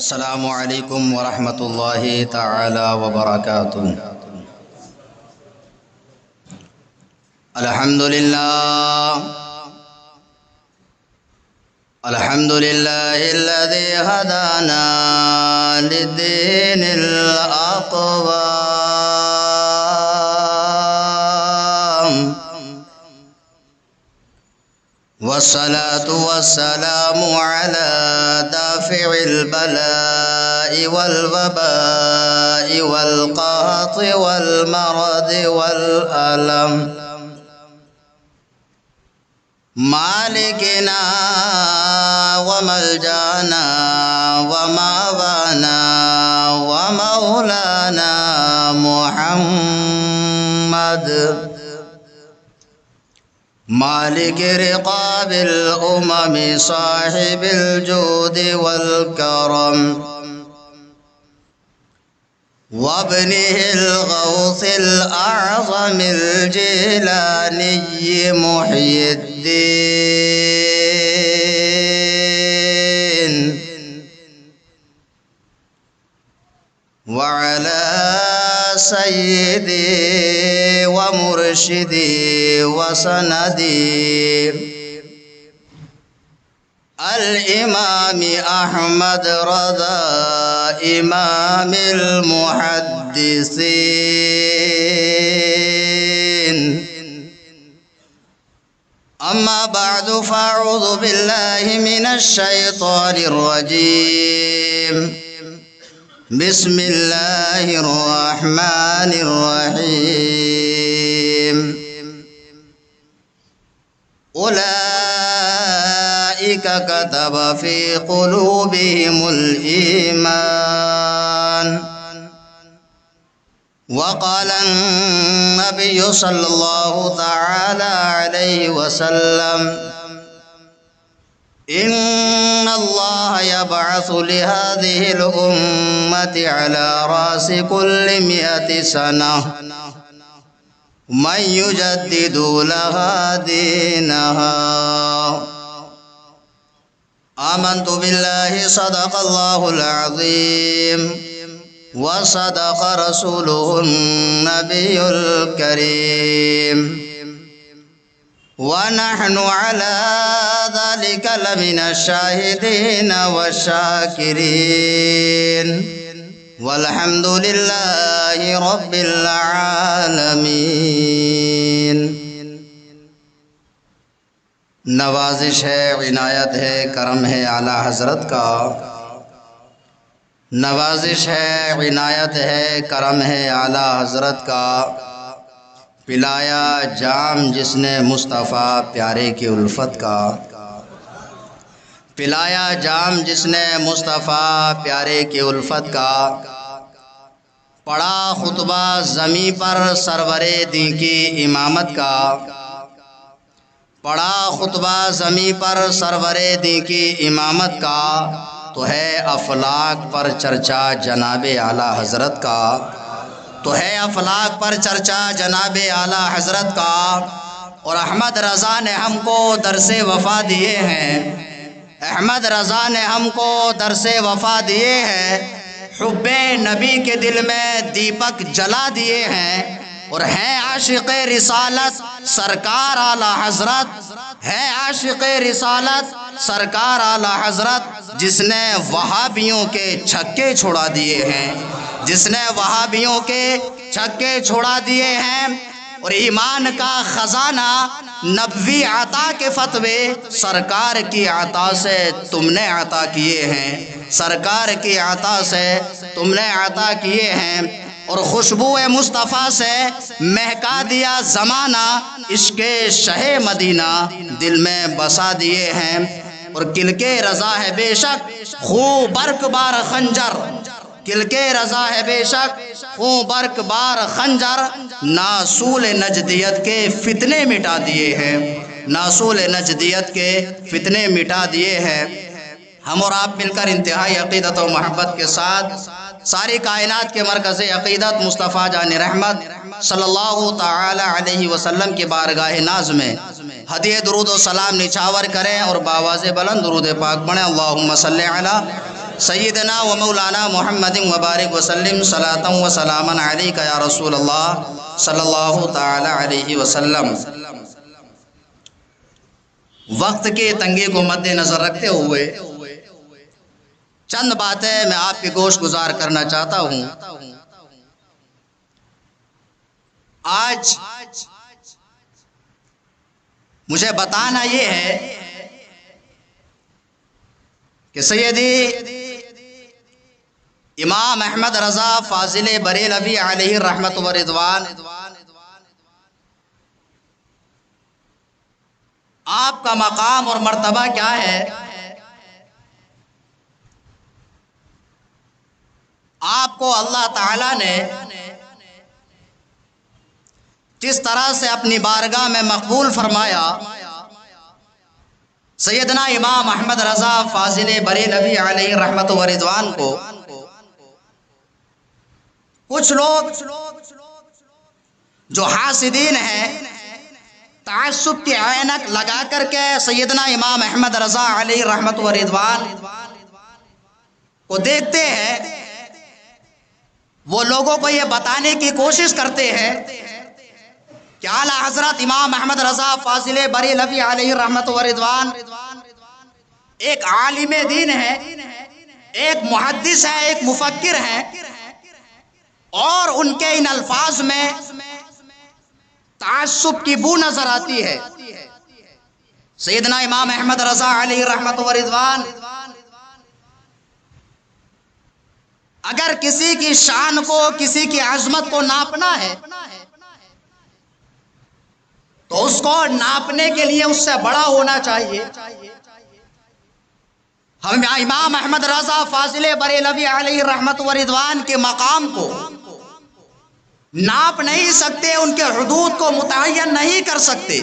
السلام علیکم ورحمۃ اللہ تعالی وبرکاتہ۔ الحمد للہ الذی ہدانا للدین الاقوام، والصلاة والسلام على دافع البلاء والوباء والقهط والمرض والألم، مالكنا وملجانا ومأوانا ومولانا محمد، مالك رقاب الأمم صاحب الجود والكرم، وابنه الغوث الأعظم الجيلاني محي الدين، وعلى سيدي ومرشدي وسندي الإمام أحمد رضا إمام المحدثين، أما بعد فأعوذ بالله من الشيطان الرجيم، بسم الله الرحمن الرحيم، أولئك كتب في قلوبهم الإيمان، وقال النبي صلى الله تعالى عليه وسلم إن الله يبعث لهذه الأمة على رأس كل 100 سنة من يجدد لها دينها، آمنت بالله صدق الله العظيم وصدق رسوله النبي الكريم، ونحن على ذلك لمن الشاهدين والشاكرين، والحمد لله رب العالمین۔ نوازش ہے، عنایت ہے، کرم ہے اعلیٰ حضرت کا، نوازش ہے، عنایت ہے، کرم ہے اعلیٰ حضرت کا، پلایا جام جس نے مصطفیٰ پیارے کی الفت کا، پلایا جام جس نے مصطفیٰ پیارے کی الفت کا، پڑھا خطبہ زمیں پر سرور دین کی امامت کا، پڑھا خطبہ زمیں پر سرور دین کی امامت کا، تو ہے افلاک پر چرچا جناب اعلیٰ حضرت کا، تو ہے افلاک پر چرچا جناب اعلیٰ حضرت کا، اور احمد رضا نے ہم کو درس وفا دیے ہیں، احمد رضا نے ہم کو درس وفا دیے ہیں، حب نبی کے دل میں دیپک جلا دیے ہیں، اور ہیں عاشق رسالت سرکار اعلیٰ حضرت، ہے عاشق رسالت سرکار اعلیٰ حضرت، جس نے وہابیوں کے چھکے چھڑا دیے ہیں، جس نے وہابیوں کے چھکے چھڑا دیے ہیں، اور ایمان کا خزانہ نبوی عطا کے فتوے سرکار کی عطا سے تم نے عطا کیے ہیں، سرکار کی عطا سے تم نے عطا کیے ہیں، اور خوشبو مصطفیٰ سے مہکا دیا زمانہ، عشق شہ مدینہ دل میں بسا دیے ہیں، اور کل کے رضا ہے بے شک خوں برق بار خنجر، کل کے رضا ہے بے شک خوں برق بار خنجر، ناصول نجدیت کے فتنے مٹا دیے ہیں، ناصول نجدیت کے فتنے مٹا دیے ہیں۔ ہم اور آپ مل کر انتہائی عقیدت و محبت کے ساتھ ساری کائنات کے مرکز عقیدت مصطفیٰ جان رحمت صلی اللہ تعالی علیہ وسلم کی بارگاہ ناز میں ہدیہ درود و سلام نچھاور کریں اور باواز بلند درود پاک پڑھیں۔ اللہم صلی علی سیدنا و مولانا محمد وبارک وسلم صلاۃ و سلاما علیک یا رسول اللہ صلی اللہ تعالی علیہ وسلم۔ وقت کے تنگی کو مد نظر رکھتے ہوئے چند باتیں میں آپ کی گوش گزار کرنا چاہتا ہوں۔ آج مجھے بتانا یہ ہے کہ سیدی امام احمد رضا فاضل بریلوی علیہ رحمت و رضوان آپ کا مقام اور مرتبہ کیا ہے؟ آپ کو اللہ تعالیٰ نے جس طرح سے اپنی بارگاہ میں مقبول فرمایا، سیدنا امام احمد رضا فاضل بریلوی علیہ رحمت و رضوان کو کچھ لوگ جو حاسدین ہیں تعصب کی عینک لگا کر کے سیدنا امام احمد رضا علیہ رحمت و رضوان کو دیکھتے ہیں، وہ لوگوں کو یہ بتانے کی کوشش کرتے ہیں کہ اعلیٰ حضرت امام احمد رضا فاضل بریلوی علیہ رحمت و رضوان ایک عالم دین ہے، ایک محدث ہے، ایک مفکر ہے، اور ان کے ان الفاظ میں تعصب کی بو نظر آتی ہے۔ سیدنا امام احمد رضا علیہ رحمت و رضوان اگر کسی کی شان کو، کسی کی عظمت کو ناپنا ہے تو اس کو ناپنے کے لیے اس سے بڑا ہونا چاہیے۔ ہم امام احمد رضا فاضل بریلوی علیہ رحمت و رضوان کے مقام کو ناپ نہیں سکتے، ان کے حدود کو متعین نہیں کر سکتے،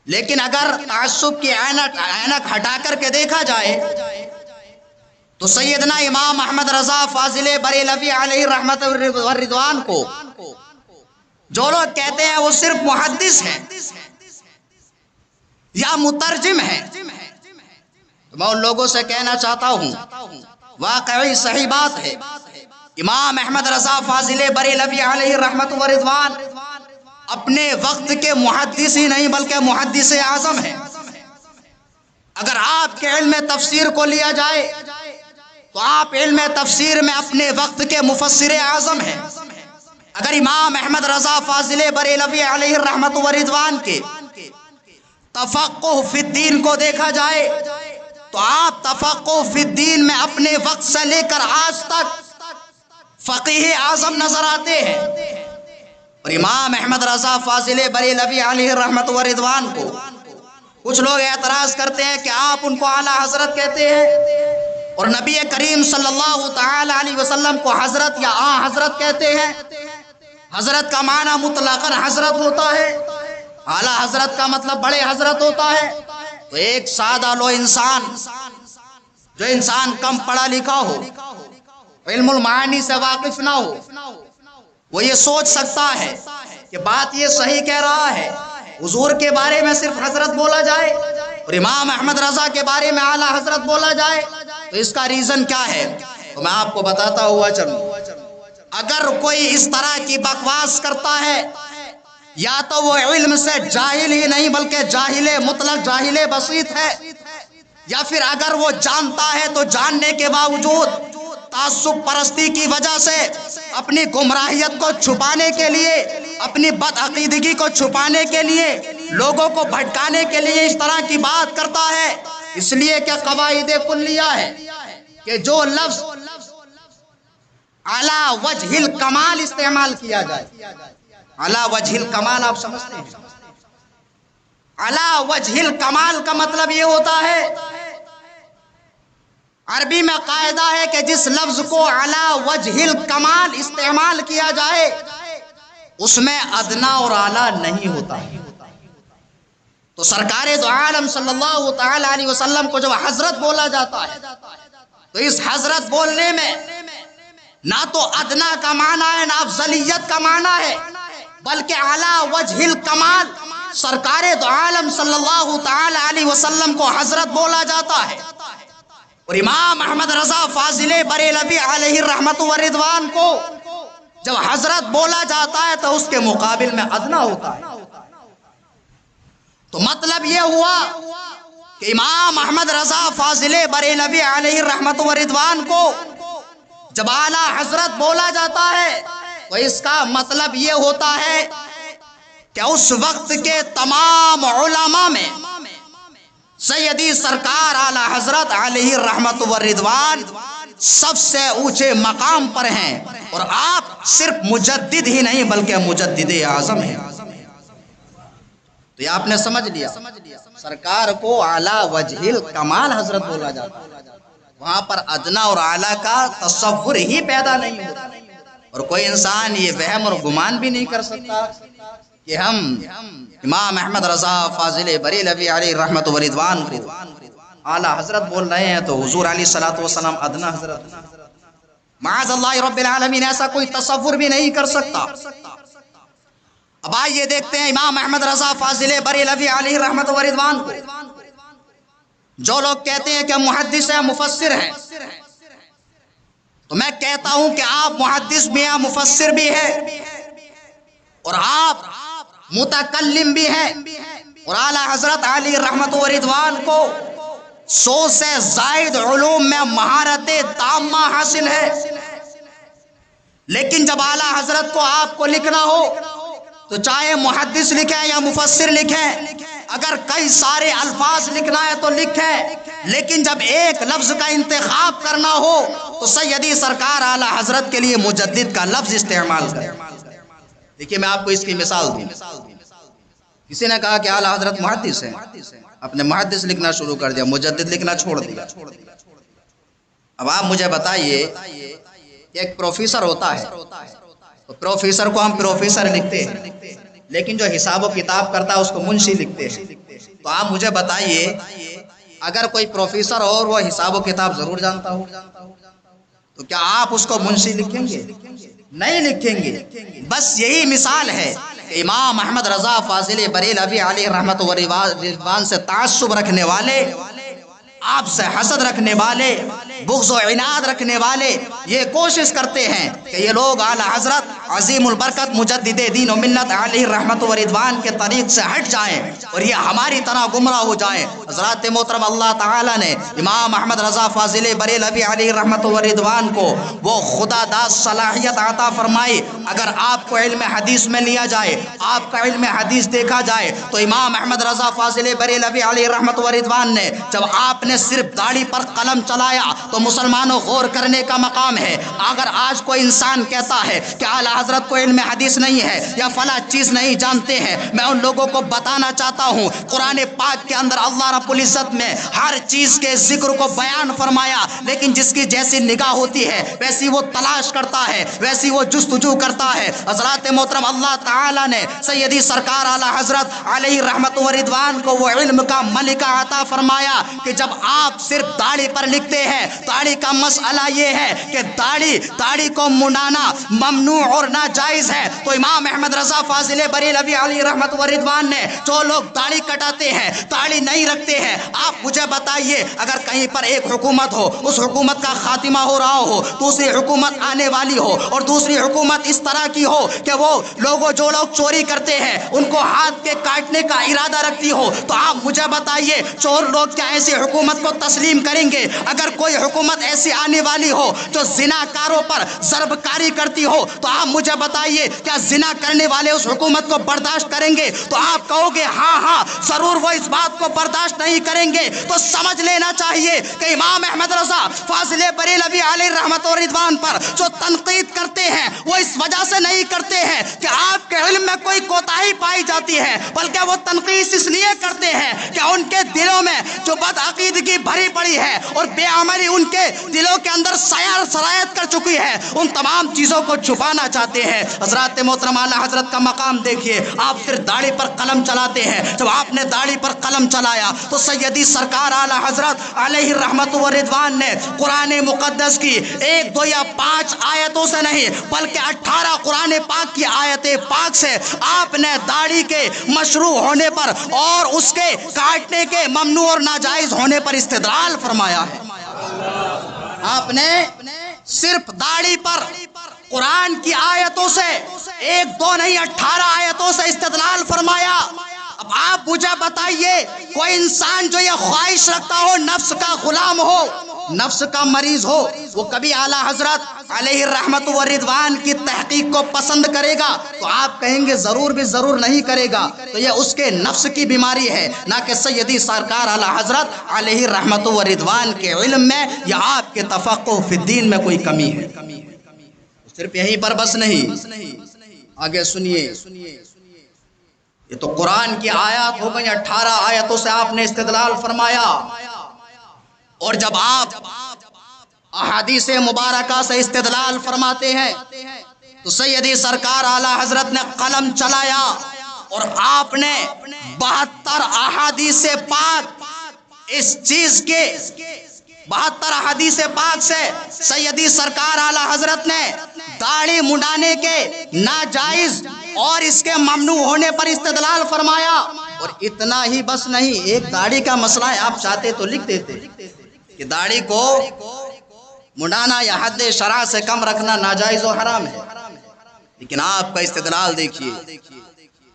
لیکن اگر تعصب کی عینک ہٹا کر کے دیکھا جائے تو سیدنا امام احمد رضا فاضل بریلوی علیہ رحمت و رضوان کو جو لوگ کہتے ہیں وہ صرف محدث ہیں یا مترجم ہیں، تو میں ان لوگوں سے کہنا چاہتا ہوں واقعی صحیح بات ہے، امام احمد رضا فاضل بریلوی علیہ رحمت و رضوان اپنے وقت کے محدث ہی نہیں بلکہ محدث اعظم ہیں۔ اگر آپ کے علم تفسیر کو لیا جائے تو آپ علم تفسیر میں اپنے وقت کے مفسر اعظم ہیں۔ اگر امام احمد رضا فاضل بریلوی علیہ رحمت و رضوان کے تفقہ فی الدین کو دیکھا جائے تو آپ تفقہ فی الدین میں اپنے وقت سے لے کر آج تک فقیہ اعظم نظر آتے ہیں، اور امام احمد رضا فاضل بریلوی علیہ رحمت و رضوان کو کچھ لوگ اعتراض کرتے ہیں کہ آپ ان کو اعلیٰ حضرت کہتے ہیں، اور نبی کریم صلی اللہ تعالی علیہ وسلم کو حضرت یا حضرت کہتے ہیں۔ حضرت کا معنی مطلقاً حضرت ہوتا ہے، اعلیٰ حضرت کا مطلب بڑے حضرت ہوتا ہے۔ تو ایک سادہ لو انسان، جو انسان کم پڑھا لکھا ہو، علم المعانی سے واقف نہ ہو، وہ یہ سوچ سکتا ہے کہ بات یہ صحیح کہہ رہا ہے، حضور کے بارے میں صرف حضرت بولا جائے اور امام احمد رضا کے بارے میں اعلیٰ حضرت بولا جائے، تو اس کا ریزن کیا ہے؟ تو میں آپ کو بتاتا ہوا چلوں۔ اگر کوئی اس طرح کی بکواس کرتا ہے، یا تو وہ علم سے جاہل ہی نہیں بلکہ جاہل مطلق، جاہل بسیط ہے، یا پھر اگر وہ جانتا ہے تو جاننے کے باوجود تعصب پرستی کی وجہ سے اپنی گمراہیت کو چھپانے کے لیے، اپنی بدعقیدگی کو چھپانے کے لیے، لوگوں کو بھٹکانے کے لیے اس طرح کی بات کرتا ہے۔ اس لیے کہ قواعد کلیہ ہے کہ جو لفظ علی وجہ الکمال استعمال کیا جائے، علی وجہ الکمال آپ سمجھتے ہیں؟ علی وجہ الکمال کا مطلب یہ ہوتا ہے، عربی میں قاعدہ ہے کہ جس لفظ کو علی وجہ الکمال استعمال کیا جائے اس میں ادنا اور اعلیٰ نہیں ہوتا۔ تو سرکار دو عالم صلی اللہ تعالی علیہ وسلم کو جب حضرت بولا جاتا ہے تو اس حضرت بولنے میں نہ تو ادنا کا معنی ہے، نہ افضلیت کا معنی ہے، بلکہ اعلیٰ وجہ الکمال سرکار دو عالم صلی اللہ تعالی علیہ وسلم کو حضرت بولا جاتا ہے۔ اور امام احمد رضا فاضل بریلوی علیہ الرحمت والرضوان کو جب حضرت بولا جاتا ہے تو اس کے مقابل میں ادنا ہوتا ہے. تو مطلب یہ ہوا کہ امام احمد رضا فاضل بریلوی علیہ الرحمت والرضوان کو جب اعلیٰ حضرت بولا جاتا ہے تو اس کا مطلب یہ ہوتا ہے کہ اس وقت کے تمام علماء میں سیدی سرکار اعلیٰ حضرت علیہ الرحمت والرضوان سب سے اونچے مقام پر ہیں، اور آپ صرف مجدد ہی نہیں بلکہ مجدد اعظم ہیں. تو یہ آپ نے سمجھ لیا، سرکار کو اعلیٰ وجہ الکمال حضرت بولا جاتا ہے، وہاں پر ادنا اور اعلیٰ کا تصور ہی پیدا نہیں ہوتا، اور کوئی انسان یہ وہم اور گمان بھی نہیں کر سکتا کہ ہم امام احمد رضا فاضل بریلوی علیہ الرحمت والرضوان کو اعلیٰ حضرت بول رہے ہیں تو حضور علیہ الصلوۃ والسلام ادنا حضرت. معاذ اللہ رب العالمین، ایسا کوئی تصور بھی نہیں کر سکتا. اب آئیے دیکھتے ہیں امام احمد رضا فاضل بریلوی علیہ الرحمت والرضوان کو جو لوگ کہتے ہیں کہ محدث ہے، مفسر ہے، تو میں کہتا ہوں کہ آپ محدث بھی ہیں، مفسر بھی ہے، اور آپ متکلم بھی ہیں، اور اعلیٰ حضرت علیہ الرحمت والرضوان کو 100 سے زائد علوم میں مہارت تامہ حاصل ہے. لیکن جب اعلیٰ حضرت کو آپ کو لکھنا ہو تو چاہے محدث لکھیں یا مفسر لکھیں، اگر کئی سارے الفاظ لکھنا ہے تو لکھیں، لیکن جب ایک لفظ کا انتخاب کرنا ہو تو سیدی سرکار اعلیٰ حضرت کے لیے مجدد کا لفظ استعمال کریں. دیکھیے میں آپ کو اس کی مثال دوں. کسی نے کہا کہ اعلیٰ حضرت محدث ہیں، اپنے محدث لکھنا شروع کر دیا، مجدد لکھنا چھوڑ دیا. اب آپ مجھے بتائیے کہ ایک پروفیسر ہوتا ہے تو پروفیسر کو ہم پروفیسر لکھتے ہیں، لیکن جو حساب و کتاب کرتا ہے اس کو منشی لکھتے ہیں. تو آپ مجھے بتائیے اگر کوئی پروفیسر ہو اور وہ حساب و کتاب ضرور جانتا ہو تو کیا آپ اس کو منشی لکھیں گے؟ نہیں لکھیں گے. بس یہی مثال ہے کہ امام احمد رضا فاضل بریلوی علیہ الرحمت والرضوان سے تعصب رکھنے والے، آپ سے حسد رکھنے والے، بغض و عناد رکھنے والے یہ کوشش کرتے ہیں کہ یہ لوگ اعلیٰ حضرت عظیم البرکت مجدد دین و ملت علیہ الرحمت والرضوان کے طریق سے ہٹ جائیں اور یہ ہماری طرح گمراہ ہو جائیں. حضرات محترم، اللہ تعالیٰ نے امام احمد رضا فاضل بریلوی علیہ الرحمت والرضوان کو وہ خدا داد صلاحیت عطا فرمائی. اگر آپ کو علم حدیث میں لیا جائے، آپ کا علم حدیث دیکھا جائے تو امام احمد رضا فاضل بریلوی علیہ الرحمت والرضوان نے جب آپ نے صرف داڑھی پر قلم چلایا تو مسلمانوں غور کرنے کا مقام ہے. اگر آج کوئی انسان کہتا ہے کہ اعلیٰ حضرت کو علم حدیث نہیں ہے یا فلاں چیز نہیں جانتے ہیں، میں ان لوگوں کو بتانا چاہتا ہوں قرآن پاک کے اندر اللہ رب العزت نے ہر چیز کے ذکر کو بیان فرمایا، لیکن جس کی جیسی نگاہ ہوتی ہے ویسی وہ تلاش کرتا ہے، ویسی وہ جستجو کرتا ہے. حضرات محترم، اللہ تعالیٰ نے سیدی سرکار اعلیٰ حضرت علیہ الرحمت والرضوان کو وہ علم کا ملکہ عطا فرمایا کہ جب آپ صرف داڑھی پر لکھتے ہیں، داڑھی کا مسئلہ یہ ہے کہ داڑھی کو منڈانا ممنوع اور ناجائز ہے. تو امام احمد رضا فاضل بریلوی علیہ رحمت والرضوان نے جو لوگ داڑھی کٹاتے ہیں، داڑھی نہیں رکھتے ہیں، آپ مجھے بتائیے اگر کہیں پر ایک حکومت ہو، اس حکومت کا خاتمہ ہو رہا ہو، دوسری حکومت آنے والی ہو اور دوسری حکومت اس طرح کی ہو کہ وہ جو لوگ چوری کرتے ہیں ان کو ہاتھ کے کاٹنے کا ارادہ رکھتی ہو، تو آپ مجھے بتائیے چور لوگ کیا ایسی حکومت کو تسلیم کریں گے؟ اگر کوئی حکومت ایسی آنے والی ہو جو زنا کاروں پر ضرب کاری کرتی ہو تو آپ مجھے بتائیے کیا زنا کرنے والے اس حکومت کو برداشت کریں گے؟ تو آپ کہو گے ہاں ہاں ضرور وہ اس بات کو برداشت نہیں کریں گے. تو سمجھ لینا چاہیے کہ امام احمد رضا فاضل بریلوی علیہ رحمت و رضوان پر جو تنقید کرتے ہیں وہ اس وجہ سے نہیں کرتے ہیں کہ آپ کے علم میں کوئی کوتاہی پائی جاتی ہے، بلکہ وہ تنقید اس لیے کرتے ہیں کہ ان کے دلوں میں جو بدعقیدگی بھری پڑی ہے اور بے عملی ان کے دلوں کے اندر سرایت کر چکی ہے، ان تمام چیزوں کو چھپانا چاہتے ہیں. حضرات محترم، اعلیٰ حضرت کا مقام دیکھیے، آپ صرف داڑھی پر قلم چلاتے ہیں. جب آپ نے داڑھی پر قلم چلایا تو سیدی سرکار اعلیٰ حضرت علیہ رحمت و رضوان نے قرآن مقدس کی 1 2 یا 5 آیتوں سے نہیں بلکہ 18 قرآن پاک کی آیت پاک سے آپ نے داڑھی کے مشروع ہونے پر اور اس کے کاٹنے کے ممنوع اور ناجائز ہونے پر استدلال فرمایا ہے. آپ نے صرف داڑھی پر قرآن کی آیتوں سے 1 2 نہیں 18 آیتوں سے استدلال فرمایا۔ اب آپ مجھے بتائیے، کوئی انسان جو یہ خواہش رکھتا ہو نفس کا غلام ہو، نفس کا مریض ہو، وہ کبھی اعلیٰ حضرت علیہ الرحمت والرضوان کی تحقیق کو پسند کرے گا؟ تو آپ کہیں گے ضرور بھی ضرور نہیں کرے گا۔ تو یہ اس کے نفس کی بیماری ہے، نہ کہ سیدی سرکار اعلیٰ حضرت علیہ الرحمت والرضوان کے علم میں یا آپ کے تفقہ فی الدین میں کوئی کمی ہے۔ صرف یہیں پر بس نہیں، آگے سنیے، یہ تو قرآن کی آیات ہو گئی، 18 آیتوں سے آپ نے استدلال فرمایا، اور جب آپ احادیث مبارکہ سے استدلال فرماتے ہیں تو سیدی سرکار اعلیٰ حضرت نے قلم چلایا اور آپ نے 72 احادیث پاک اس چیز کے 72 احادیث پاک سے سیدی سرکار اعلیٰ حضرت نے داڑھی منڈانے کے ناجائز اور اس کے ممنوع ہونے پر استدلال فرمایا۔ اور اتنا ہی بس نہیں، ایک داڑھی کا مسئلہ ہے، آپ چاہتے تو لکھ دیتے کہ داڑھی کو منڈانا یا حد شرع سے کم رکھنا ناجائز و حرام ہے، لیکن آپ کا استدلال دیکھیے،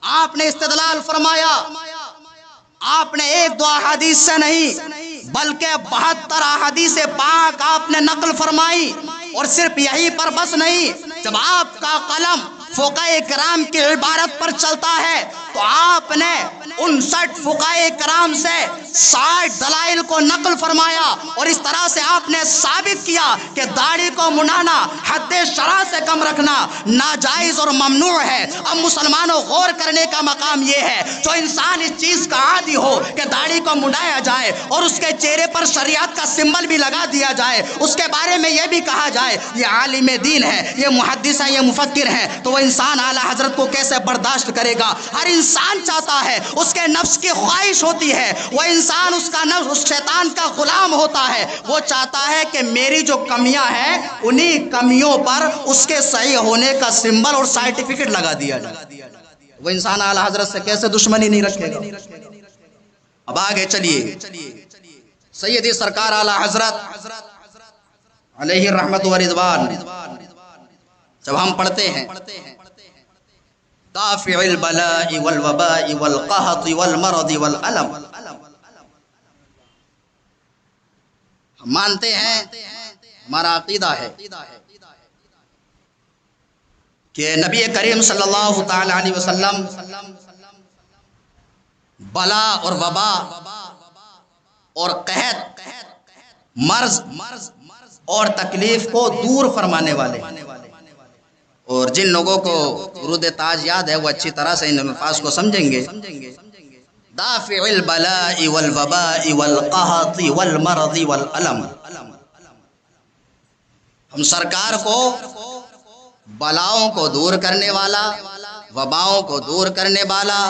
آپ نے استدلال فرمایا، آپ نے 1 2 احادیث سے نہیں بلکہ 72 احادیث پاک آپ نے نقل فرمائی۔ اور صرف یہی پر بس نہیں، جب آپ کا قلم فقہاء کرام کی عبارت پر چلتا ہے تو آپ نے 59 فقہاء کرام سے 60 دلائل کو نقل فرمایا، اور اس طرح سے آپ نے ثابت کیا کہ داڑھی کو منڈانا حد شرع سے کم رکھنا ناجائز اور ممنوع ہے۔ اب مسلمانوں غور کرنے کا مقام یہ ہے، جو انسان اس چیز کا عادی ہو کہ داڑھی کو منڈایا جائے اور اس کے چہرے پر شریعت کا سمبل بھی لگا دیا جائے، اس کے بارے میں یہ بھی کہا جائے یہ عالم دین ہے، یہ محدث ہے، یہ مفکر ہے، تو وہ انسان اعلیٰ حضرت کو کیسے برداشت کرے گا؟ ہر انسان چاہتا ہے، اس کے نفس کی خواہش ہوتی ہے، وہ انسان اس کا نفس اس شیطان کا غلام ہوتا ہے، وہ چاہتا ہے کہ میری جو کمیاں ہیں انہی کمیوں پر اس کے صحیح ہونے کا سمبل اور سرٹیفکیٹ لگا دیا جائے۔ وہ انسان اعلیٰ حضرت سے کیسے دشمنی نہیں رکھے گا؟ اب آگے چلیے، سیدی سرکار اعلیٰ حضرت علیہ الرحمت والرضوان جب ہم پڑھتے ہیں دافع البلاء والوباء والقحط والمرض والألم، ہم مانتے ہیں، ہمارا عقیدہ ہے کہ نبی کریم صلی اللہ تعالی علیہ وسلم بلا اور وبا اور قحط، مرض اور تکلیف کو دور فرمانے والے، اور جن لوگوں کو درود تاج یاد ہے وہ اچھی طرح سے ان الفاظ کو سمجھیں گے۔ دافع البلاء والوباء والقحط والمرض والألم، ہم سرکار کو بلاؤں کو دور کرنے والا، وباؤں کو دور کرنے والا،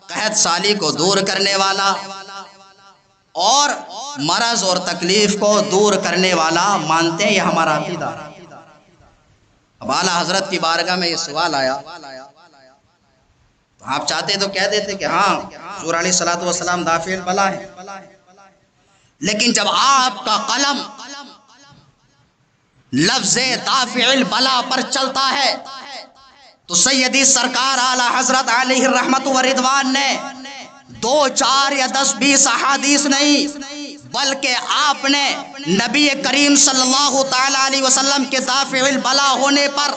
قحط سالی کو دور کرنے والا اور مرض اور تکلیف کو دور کرنے والا مانتے ہیں، یہ ہمارا عقیدہ ہے۔ اب اعلیٰ حضرت کی بارگاہ میں یہ سوال آیا تو آپ چاہتے تو کہہ دیتے کہ ہاں حضور علیہ الصلوۃ والسلام دافع البلا ہے، لیکن جب آپ کا قلم لفظ دافع البلا پر چلتا ہے تو سیدی سرکار اعلیٰ حضرت علیہ الرحمت والرضوان نے 2 4 یا 10 20 احادیث نہیں بلکہ آپ نے نبی کریم صلی اللہ تعالی علیہ وسلم کے دافع البلا ہونے پر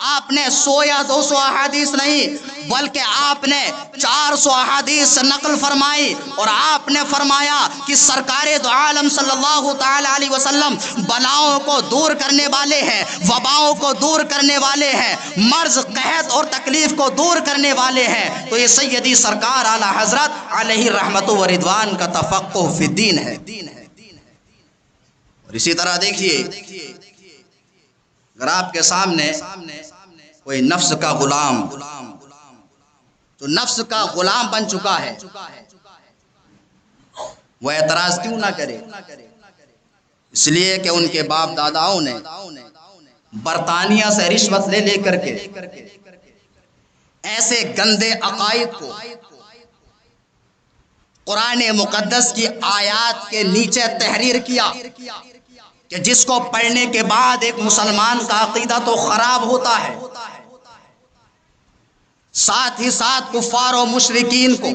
آپ نے 100 یا 200 احادیث نہیں بلکہ آپ نے 400 احادیث نقل فرمائی، اور آپ نے فرمایا کہ سرکار دو عالم صلی اللہ تعالی علیہ وسلم بلاؤں کو دور کرنے والے ہیں، وباؤں کو دور کرنے والے ہیں، مرض قحط اور تکلیف کو دور کرنے والے ہیں۔ تو یہ سیدی سرکار اعلیٰ حضرت علیہ الرحمت والرضوان کا تفقہ فی الدین ہے۔ اور اسی طرح دیکھیے، اگر آپ کے سامنے کوئی نفس کا غلام جو نفس کا غلام بن چکا ہے، وہ اعتراض کیوں نہ کرے؟ اس لیے کہ ان کے باپ داداؤں نے برطانیہ سے رشوت لے کر کے ایسے گندے عقائد کو قرآن مقدس کی آیات کے نیچے تحریر کیا کہ جس کو پڑھنے کے بعد ایک مسلمان کا عقیدہ تو خراب ہوتا ہے، ساتھ ہی ساتھ کفار و مشرکین کو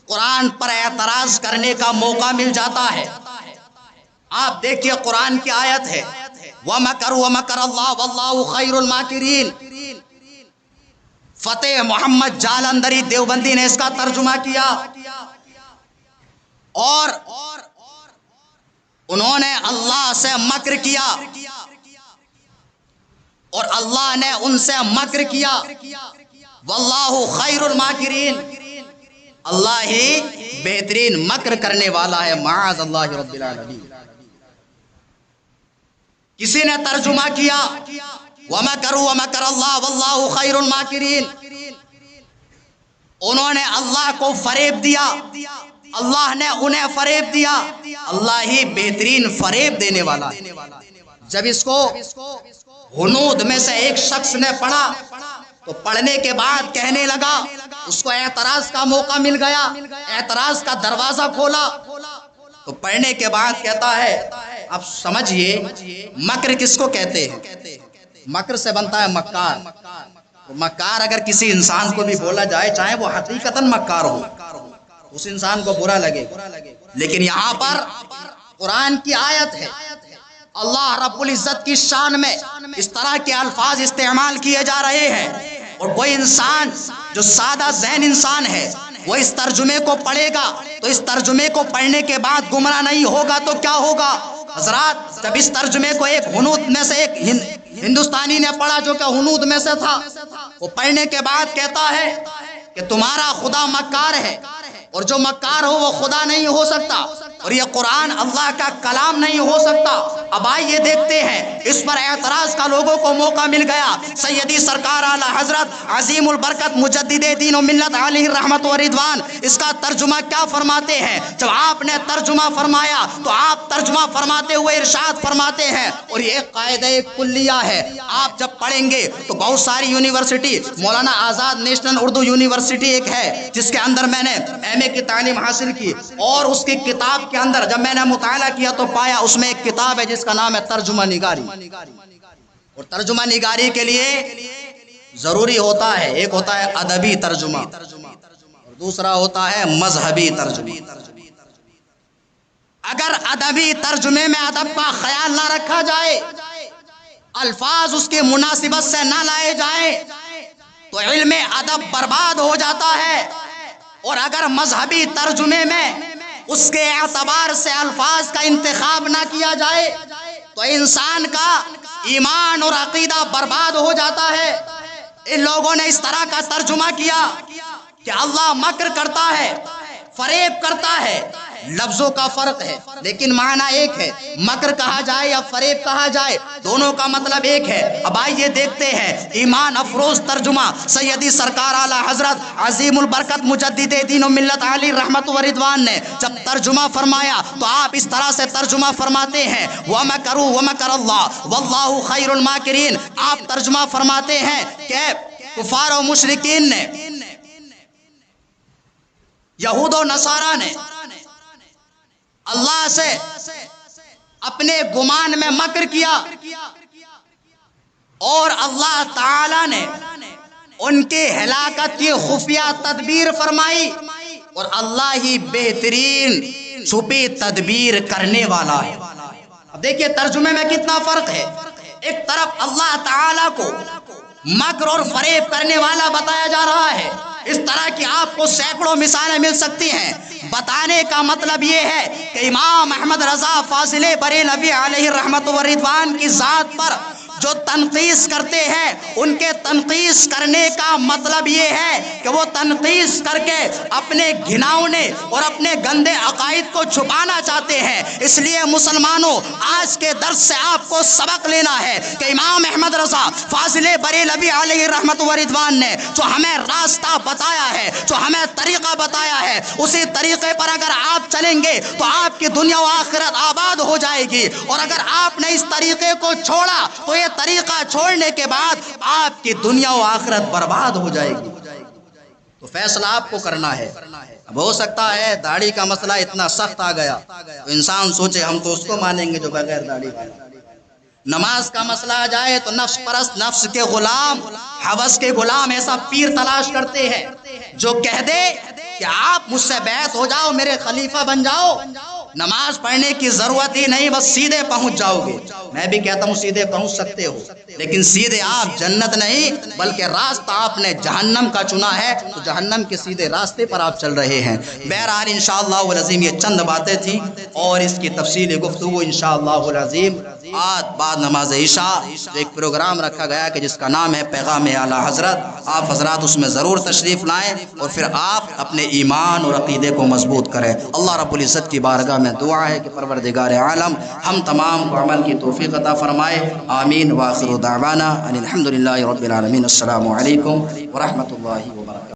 قرآن پر اعتراض کرنے کا موقع مل جاتا ہے۔ آپ دیکھیے قرآن کی آیت ہے وَمَكَرُوا وَمَكَرَ اللَّهُ وَاللَّهُ خَيْرُ الْمَاكِرِينَ۔ فتح محمد جالندری دیوبندی نے اس کا ترجمہ کیا اور انہوں نے اللہ سے مکر کیا اور اللہ نے ان سے مکر کیا۔ واللہ خیر الماکرین، اللہ ہی بہترین مکر کرنے والا ہے، معاذ اللہ رب العالمین۔ کسی نے ترجمہ کیا وَمَكَرُوا وَمَكَرَ اللَّهُ وَاللَّهُ خَيْرُ الْمَاكِرِينَ، انہوں نے اللہ کو فریب دیا، اللہ نے انہیں فریب دیا، اللہ ہی بہترین فریب دینے والا ہے۔ جب اس کو ہنود میں سے ایک شخص نے پڑھا تو پڑھنے کے بعد کہنے لگا، اس کو اعتراض کا موقع مل گیا، اعتراض کا دروازہ کھولا تو پڑھنے کے بعد کہتا ہے اب سمجھئے مکر کس کو کہتے ہیں؟ مکر سے بنتا ہے مکار۔ مکار اگر کسی انسان کو بھی بولا جائے چاہے وہ حقیقتاً مکار ہو، اس انسان کو برا لگے، لیکن یہاں پر قرآن کی آیت ہے، اللہ رب العزت کی شان میں اس طرح کے الفاظ استعمال کیے جا رہے ہیں، اور کوئی انسان جو سادہ ذہن انسان ہے وہ اس ترجمے کو پڑھے گا تو اس ترجمے کو پڑھنے کے بعد گمراہ نہیں ہوگا تو کیا ہوگا؟ حضرات جب اس ترجمے کو ایک ہنود میں سے ایک ہندوستانی نے پڑھا جو کہ ہنود میں سے تھا، وہ پڑھنے کے بعد کہتا ہے کہ تمہارا خدا مکار ہے اور جو مکار ہو وہ خدا نہیں ہو سکتا اور یہ قرآن اللہ کا کلام نہیں ہو سکتا۔ اب آئیے دیکھتے ہیں، اس پر اعتراض کا لوگوں کو موقع مل گیا۔ سیدی سرکار اعلی حضرت عظیم البرکت مجدد دین و ملت علیہ الرحمت و رضوان اس کا ترجمہ کیا فرماتے ہیں؟ جب آپ نے ترجمہ فرمایا تو آپ ترجمہ فرماتے ہوئے ارشاد فرماتے ہیں، اور یہ ایک قاعدہ کلیہ ہے، آپ جب پڑھیں گے تو بہت ساری university, Maulana Azad national Urdu university ایک ہے جس کے اندر میں نے ایم اے کی تعلیم حاصل کی، اور اس کی کتاب کے اندر جب میں نے مطالعہ کیا تو پایا اس میں ایک کتاب ہے جس کا نام ہے ترجمہ نگاری، اور ترجمہ نگاری کے لیے ضروری ہوتا ہے، ایک ہوتا ہے ادبی ترجمہ اور دوسرا ہوتا ہے مذہبی ترجمہ۔ اگر ادبی ترجمے میں ادب کا خیال نہ رکھا جائے، الفاظ اس کی مناسبت سے نہ لائے جائیں تو علم ادب برباد ہو جاتا ہے، اور اگر مذہبی ترجمے میں اس کے اعتبار سے الفاظ کا انتخاب نہ کیا جائے تو انسان کا ایمان اور عقیدہ برباد ہو جاتا ہے۔ ان لوگوں نے اس طرح کا ترجمہ کیا کہ اللہ مکر کرتا ہے، فریب کرتا ہے، لفظوں کا فرق ہے لیکن معنی ایک ہے، مکر کہا جائے یا فریب کہا جائے دونوں کا مطلب ایک ہے۔ اب آئیے دیکھتے ہیں ایمان افروز ترجمہ سیدی سرکار اعلی حضرت عظیم البرکت مجدد دین و ملت علی رحمت و رضوان نے جب ترجمہ فرمایا تو آپ اس طرح سے ترجمہ فرماتے ہیں وَمَكَرُوا وَمَكَرَ اللَّهُ وَاللَّهُ خَيْرُ الْمَاكِرِينَ۔ آپ ترجمہ فرماتے ہیں کہ کفار و مشرکین نے، یہود و نصارہ نے اللہ سے اپنے گمان میں مکر کیا، اور اللہ تعالی نے ان کے ہلاکت کی خفیہ تدبیر فرمائی، اور اللہ ہی بہترین چھپی تدبیر کرنے والا ہے۔ اب دیکھیے ترجمے میں کتنا فرق ہے، ایک طرف اللہ تعالی کو مکر اور فریب کرنے والا بتایا جا رہا ہے، اس طرح کی آپ کو سینکڑوں مثالیں مل سکتی ہیں۔ بتانے کا مطلب یہ ہے کہ امام احمد رضا فاضل بریلوی علیہ الرحمت و رضوان کی ذات پر جو تنقیس کرتے ہیں ان کے تنقیس کرنے کا مطلب یہ ہے کہ وہ تنقیس کر کے اپنے گھناؤنے اور اپنے گندے عقائد کو چھپانا چاہتے ہیں۔ اس لیے مسلمانوں آج کے درس سے آپ کو سبق لینا ہے کہ امام احمد رضا فاضل بریلوی علیہ رحمت و رضوان نے جو ہمیں راستہ بتایا ہے، جو ہمیں طریقہ بتایا ہے، اسی طریقے پر اگر آپ چلیں گے تو آپ کی دنیا و آخرت آباد ہو جائے گی، اور اگر آپ نے اس طریقے کو چھوڑا تو یہ طریقہ چھوڑنے کے بعد آپ کی دنیا و آخرت برباد ہو جائے گی۔ تو فیصلہ آپ کو کرنا ہے۔ اب ہو سکتا ہے داڑھی کا مسئلہ اتنا سخت آ گیا تو انسان سوچے ہم تو اس کو مانیں گے جو بغیر داڑھی والا۔ نماز کا مسئلہ آ جائے تو نفس پرست، نفس کے غلام، ہوس کے غلام ایسا پیر تلاش کرتے ہیں جو کہہ دے کہ آپ مجھ سے بیعت ہو جاؤ، میرے خلیفہ بن جاؤ، نماز پڑھنے کی ضرورت ہی نہیں، بس سیدھے پہنچ جاؤ گے۔ میں بھی کہتا ہوں سیدھے پہنچ سکتے ہو، لیکن سیدھے آپ جنت نہیں بلکہ راستہ آپ نے جہنم کا چنا ہے، تو جہنم کے سیدھے راستے پر آپ چل رہے ہیں۔ بہرحال انشاءاللہ العظیم یہ چند باتیں تھیں اور اس کی تفصیلی گفتگو انشاءاللہ العظیم آج بعد نماز عشاء جو ایک پروگرام رکھا گیا کہ جس کا نام ہے پیغام اعلیٰ حضرت، آپ حضرات اس میں ضرور تشریف لائیں اور پھر آپ اپنے ایمان اور عقیدے کو مضبوط کریں۔ اللہ رب العزت کی بارگاہ میں دعا ہے کہ پروردگار عالم ہم تمام کو عمل کی توفیق عطا فرمائے، آمین۔ وآخر دعوانا ان الحمد للہ رب العالمین۔ السلام علیکم ورحمۃ اللہ وبرکاتہ۔